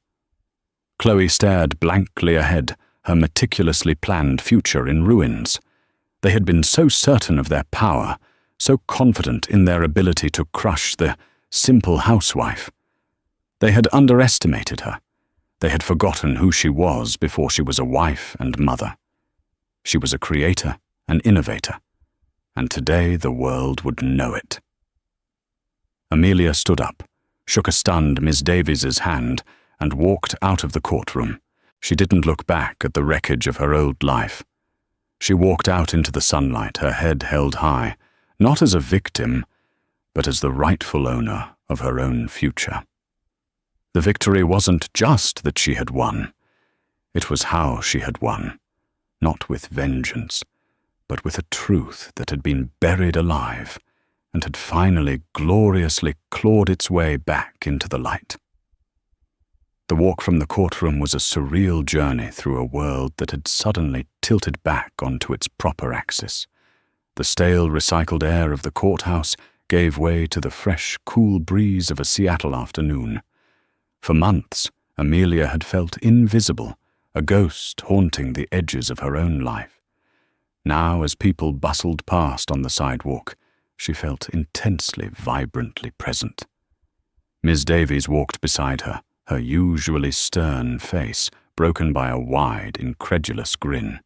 Chloe stared blankly ahead, her meticulously planned future in ruins. They had been so certain of their power, so confident in their ability to crush the simple housewife. They had underestimated her. They had forgotten who she was before she was a wife and mother. She was a creator, an innovator, and today the world would know it. Amelia stood up, shook a stunned Miss Davies's hand, and walked out of the courtroom. She didn't look back at the wreckage of her old life. She walked out into the sunlight, her head held high, not as a victim, but as the rightful owner of her own future. The victory wasn't just that she had won. It was how she had won, not with vengeance, but with a truth that had been buried alive and had finally gloriously clawed its way back into the light. The walk from the courtroom was a surreal journey through a world that had suddenly tilted back onto its proper axis. The stale, recycled air of the courthouse gave way to the fresh, cool breeze of a Seattle afternoon. For months, Amelia had felt invisible, a ghost haunting the edges of her own life. Now, as people bustled past on the sidewalk, she felt intensely, vibrantly present. Ms. Davies walked beside her, her usually stern face broken by a wide, incredulous grin.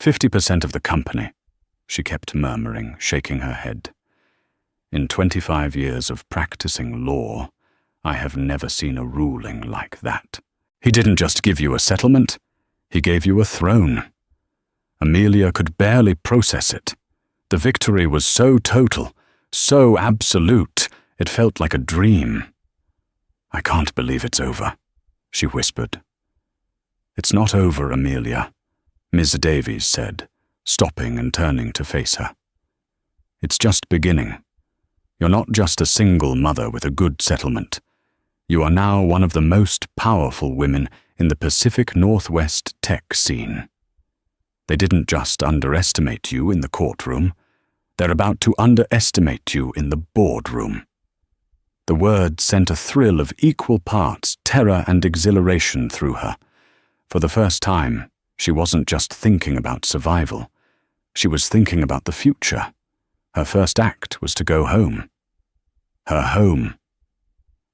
50% of the company, she kept murmuring, shaking her head. In 25 years of practicing law, I have never seen a ruling like that. He didn't just give you a settlement, he gave you a throne. Amelia could barely process it. The victory was so total, so absolute, it felt like a dream. I can't believe it's over, she whispered. It's not over, Amelia, Ms. Davies said, stopping and turning to face her. "It's just beginning. You're not just a single mother with a good settlement. You are now one of the most powerful women in the Pacific Northwest tech scene. They didn't just underestimate you in the courtroom. They're about to underestimate you in the boardroom." The word sent a thrill of equal parts terror and exhilaration through her. For the first time, she wasn't just thinking about survival. She was thinking about the future. Her first act was to go home. Her home.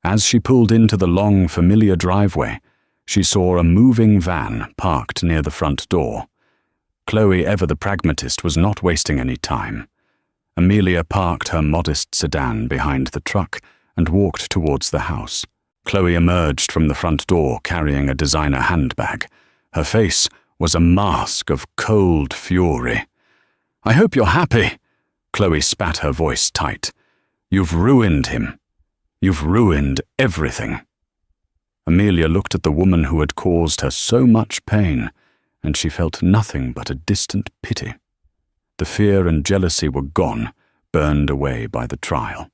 As she pulled into the long, familiar driveway, she saw a moving van parked near the front door. Chloe, ever the pragmatist, was not wasting any time. Amelia parked her modest sedan behind the truck and walked towards the house. Chloe emerged from the front door carrying a designer handbag. Her face was a mask of cold fury. "I hope you're happy." Chloe spat her voice tight. "You've ruined him. You've ruined everything." Amelia looked at the woman who had caused her so much pain, and she felt nothing but a distant pity. The fear and jealousy were gone, burned away by the trial.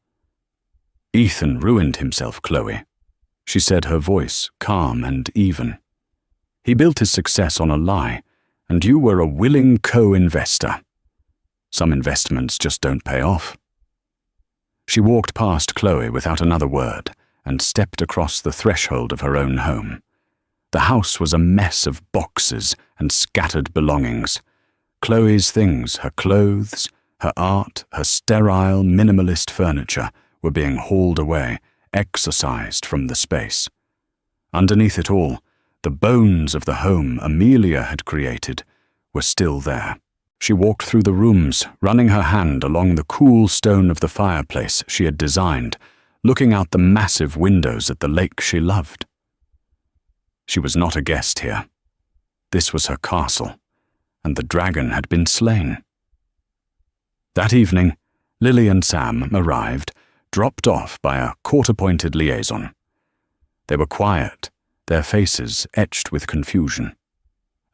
"Ethan ruined himself, Chloe," she said, her voice calm and even. "He built his success on a lie, and you were a willing co-investor. Some investments just don't pay off." She walked past Chloe without another word and stepped across the threshold of her own home. The house was a mess of boxes and scattered belongings. Chloe's things, her clothes, her art, her sterile, minimalist furniture, were being hauled away, exorcised from the space. Underneath it all, the bones of the home Amelia had created were still there. She walked through the rooms, running her hand along the cool stone of the fireplace she had designed, looking out the massive windows at the lake she loved. She was not a guest here. This was her castle, and the dragon had been slain. That evening, Lily and Sam arrived, dropped off by a court-appointed liaison. They were quiet, their faces etched with confusion.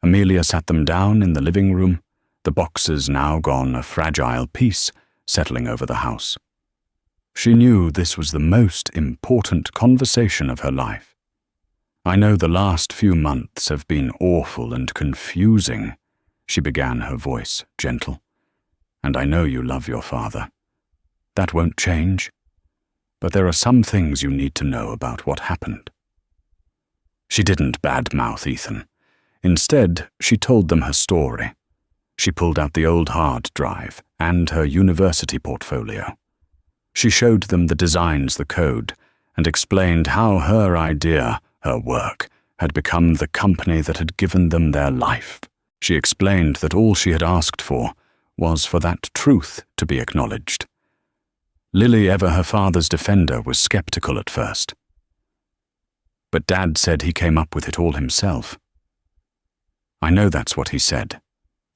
Amelia sat them down in the living room, the boxes now gone a fragile piece settling over the house. She knew this was the most important conversation of her life. "I know the last few months have been awful and confusing," she began, her voice gentle. "And I know you love your father. That won't change. But there are some things you need to know about what happened." She didn't badmouth Ethan. Instead, she told them her story. She pulled out the old hard drive and her university portfolio. She showed them the designs, the code, and explained how her idea, her work, had become the company that had given them their life. She explained that all she had asked for was for that truth to be acknowledged. Lily, ever her father's defender, was skeptical at first. "But Dad said he came up with it all himself." "I know that's what he said,"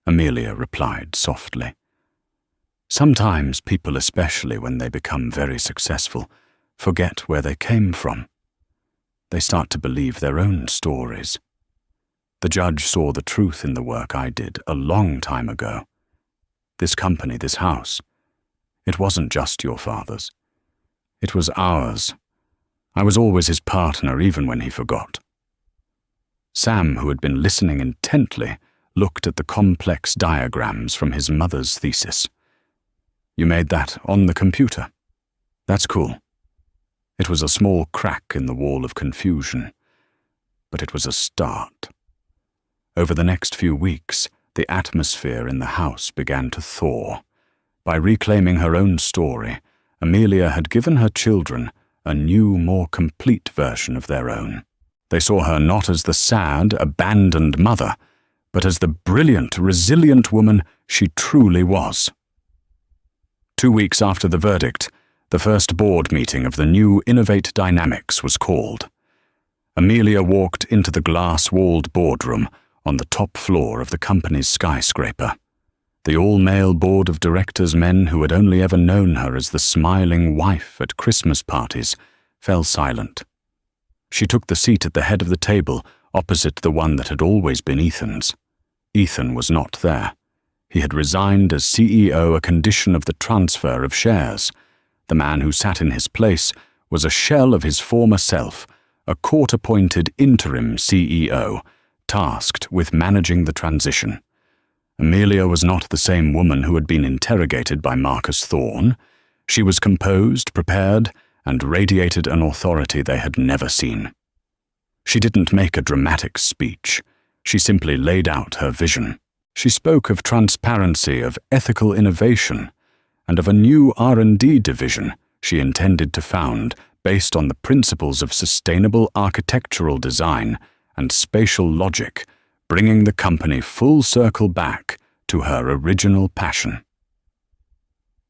Amelia replied softly. "Sometimes people, especially when they become very successful, forget where they came from. They start to believe their own stories. The judge saw the truth in the work I did a long time ago. This company, this house, it wasn't just your father's. It was ours. I was always his partner, even when he forgot." Sam, who had been listening intently, looked at the complex diagrams from his mother's thesis. "You made that on the computer? That's cool." It was a small crack in the wall of confusion, but it was a start. Over the next few weeks, the atmosphere in the house began to thaw. By reclaiming her own story, Amelia had given her children a new, more complete version of their own. They saw her not as the sad, abandoned mother, but as the brilliant, resilient woman she truly was. 2 weeks after the verdict, the first board meeting of the new Innovate Dynamics was called. Amelia walked into the glass-walled boardroom on the top floor of the company's skyscraper. The all-male board of directors, men who had only ever known her as the smiling wife at Christmas parties, fell silent. She took the seat at the head of the table, opposite the one that had always been Ethan's. Ethan was not there. He had resigned as CEO a condition of the transfer of shares. The man who sat in his place was a shell of his former self, a court-appointed interim CEO, tasked with managing the transition. Amelia was not the same woman who had been interrogated by Marcus Thorne. She was composed, prepared, and radiated an authority they had never seen. She didn't make a dramatic speech. She simply laid out her vision. She spoke of transparency, of ethical innovation, and of a new R&D division she intended to found based on the principles of sustainable architectural design and spatial logic, bringing the company full circle back to her original passion.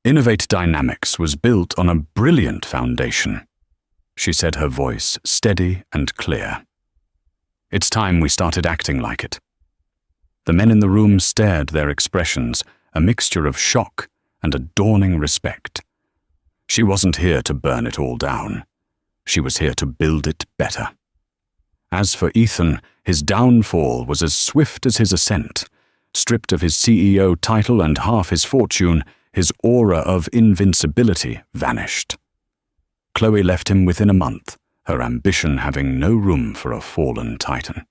Innovate Dynamics was built on a brilliant foundation, she said, her voice steady and clear. It's time we started acting like it. The men in the room stared, their expressions a mixture of shock and a dawning respect. She wasn't here to burn it all down. She was here to build it better. As for Ethan, his downfall was as swift as his ascent. Stripped of his CEO title and half his fortune, his aura of invincibility vanished. Chloe left him within a month, her ambition having no room for a fallen titan.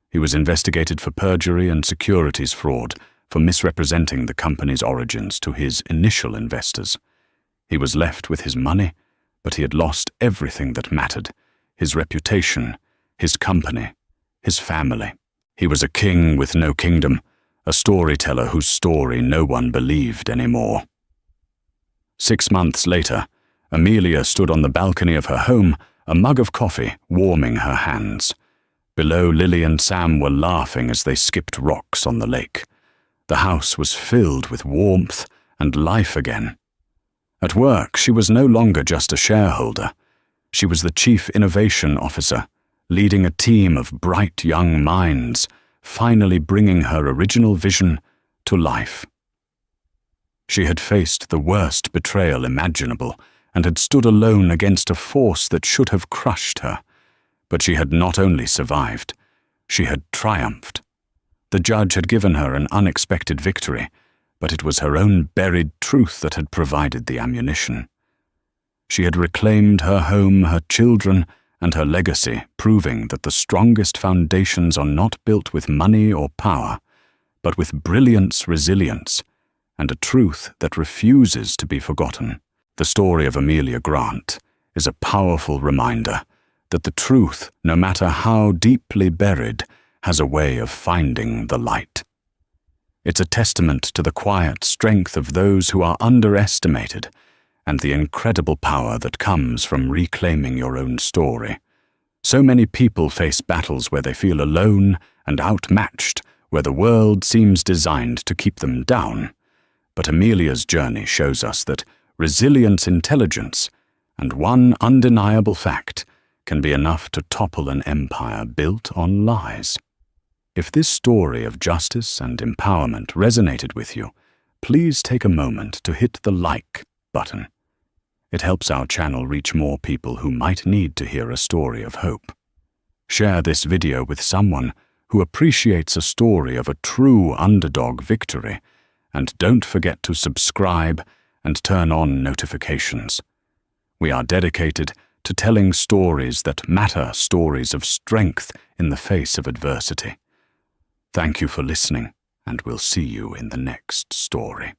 He was investigated for perjury and securities fraud, for misrepresenting the company's origins to his initial investors. He was left with his money, but he had lost everything that mattered: his reputation, his company, his family. He was a king with no kingdom, a storyteller whose story no one believed anymore. 6 months later, Amelia stood on the balcony of her home, a mug of coffee warming her hands. Below, Lily and Sam were laughing as they skipped rocks on the lake. The house was filled with warmth and life again. At work, she was no longer just a shareholder. She was the Chief Innovation Officer, leading a team of bright young minds, finally bringing her original vision to life. She had faced the worst betrayal imaginable and had stood alone against a force that should have crushed her. But she had not only survived, she had triumphed. The judge had given her an unexpected victory, but it was her own buried truth that had provided the ammunition. She had reclaimed her home, her children, and her legacy, proving that the strongest foundations are not built with money or power, but with brilliance, resilience, and a truth that refuses to be forgotten. The story of Amelia Grant is a powerful reminder that the truth, no matter how deeply buried, has a way of finding the light. It's a testament to the quiet strength of those who are underestimated and the incredible power that comes from reclaiming your own story. So many people face battles where they feel alone and outmatched, where the world seems designed to keep them down. But Amelia's journey shows us that resilience, intelligence, and one undeniable fact can be enough to topple an empire built on lies. If this story of justice and empowerment resonated with you, please take a moment to hit the like button. It helps our channel reach more people who might need to hear a story of hope. Share this video with someone who appreciates a story of a true underdog victory, and don't forget to subscribe and turn on notifications. We are dedicated to telling stories that matter, stories of strength in the face of adversity. Thank you for listening, and we'll see you in the next story.